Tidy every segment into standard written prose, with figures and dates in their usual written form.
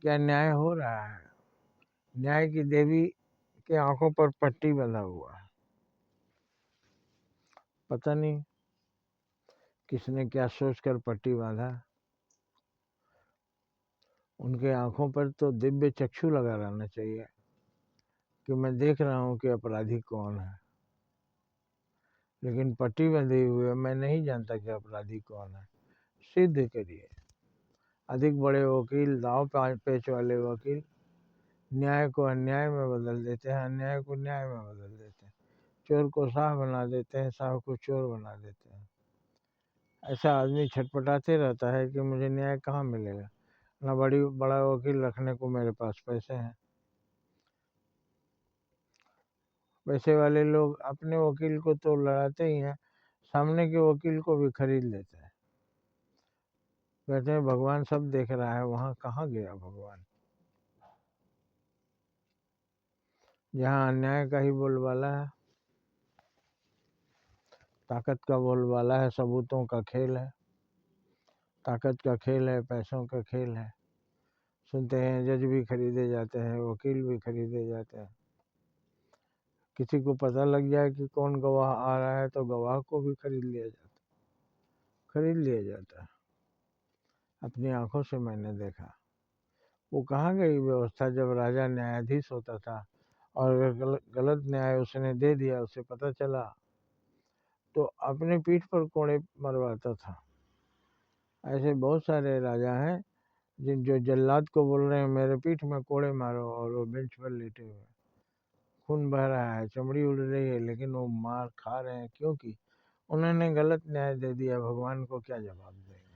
क्या न्याय हो रहा है? न्याय की देवी के आंखों पर पट्टी बंधा हुआ है। पता नहीं किसने क्या सोचकर पट्टी बांधा। उनके आंखों पर तो दिव्य चक्षु लगा रहना चाहिए कि मैं देख रहा हूँ कि अपराधी कौन है, लेकिन पट्टी बंधी हुई है, मैं नहीं जानता कि अपराधी कौन है। सिद्ध करिए। अधिक बड़े वकील, दाव पेच वाले वकील न्याय को अन्याय में बदल देते हैं, अन्याय को न्याय में बदल देते हैं, चोर को साह बना देते हैं, साह को चोर बना देते हैं। ऐसा आदमी छटपटाते रहता है कि मुझे न्याय कहाँ मिलेगा, ना बड़ा वकील रखने को मेरे पास पैसे हैं। पैसे वाले लोग अपने वकील को तो लड़ाते ही हैं, सामने के वकील को भी खरीद लेते हैं। कहते हैं भगवान सब देख रहा है। वहाँ कहाँ गया भगवान? जहाँ अन्याय का ही बोलबाला है, ताकत का बोलबाला है, सबूतों का खेल है, ताकत का खेल है, पैसों का खेल है। सुनते हैं जज भी खरीदे जाते हैं, वकील भी खरीदे जाते हैं। किसी को पता लग जाए कि कौन गवाह आ रहा है तो गवाह को भी खरीद लिया जाता है। अपनी आंखों से मैंने देखा। वो कहाँ गई व्यवस्था जब राजा न्यायाधीश होता था और अगर गलत न्याय उसने दे दिया, उसे पता चला तो अपने पीठ पर कोड़े मरवाता था। ऐसे बहुत सारे राजा हैं जिन जो जल्लाद को बोल रहे हैं मेरे पीठ में कोड़े मारो, और वो बेंच पर लेटे हुए, खून बह रहा है, चमड़ी उड़ रही है, लेकिन वो मार खा रहे हैं क्योंकि उन्होंने गलत न्याय दे दिया। भगवान को क्या जवाब देंगे?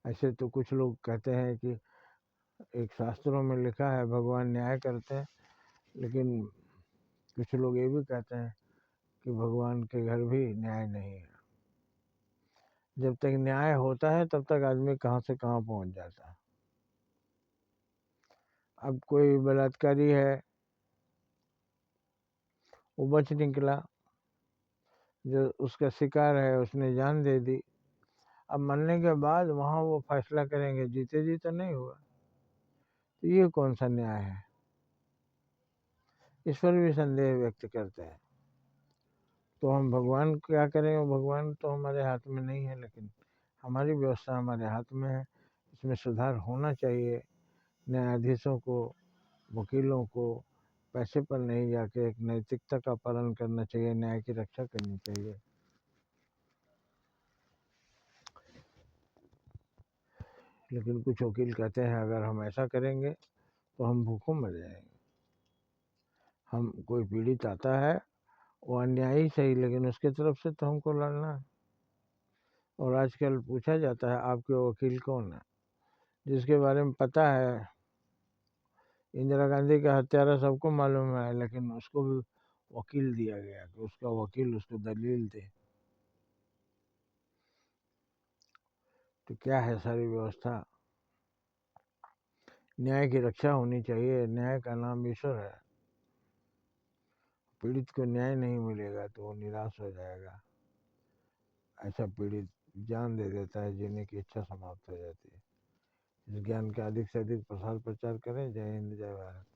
ऐसे तो कुछ लोग कहते हैं कि एक शास्त्रों में लिखा है भगवान न्याय करते हैं, लेकिन कुछ लोग ये भी कहते हैं कि भगवान के घर भी न्याय नहीं है। जब तक न्याय होता है तब तक आदमी कहाँ से कहाँ पहुँच जाता है। अब कोई बलात्कारी है, वो बच निकला, जो उसका शिकार है उसने जान दे दी। अब मरने के बाद वहाँ वो फैसला करेंगे, जीते जी तो नहीं हुआ। तो ये कौन सा न्याय है? इस पर भी संदेह व्यक्त करते हैं। तो हम भगवान क्या करें? भगवान तो हमारे हाथ में नहीं है, लेकिन हमारी व्यवस्था हमारे हाथ में है। इसमें सुधार होना चाहिए। न्यायाधीशों को, वकीलों को पैसे पर नहीं जाके एक नैतिकता का पालन करना चाहिए, न्याय की रक्षा करनी चाहिए। लेकिन कुछ वकील कहते हैं अगर हम ऐसा करेंगे तो हम भूखों मर जाएंगे। हम कोई पीड़ित आता है, वो अन्यायी सही, लेकिन उसके तरफ से तो हमको लड़ना है। और आजकल पूछा जाता है आपके वकील कौन है? जिसके बारे में पता है इंदिरा गांधी का हत्यारा सबको मालूम है, लेकिन उसको भी वकील दिया गया कि उसका वकील उसको दलील दे। तो क्या है सारी व्यवस्था? न्याय की रक्षा होनी चाहिए। न्याय का नाम ईश्वर है। पीड़ित को न्याय नहीं मिलेगा तो वो निराश हो जाएगा। ऐसा पीड़ित जान दे देता है, जीने की इच्छा समाप्त हो जाती है। इस ज्ञान का अधिक से अधिक प्रसार प्रचार करें। जय हिंद, जय भारत।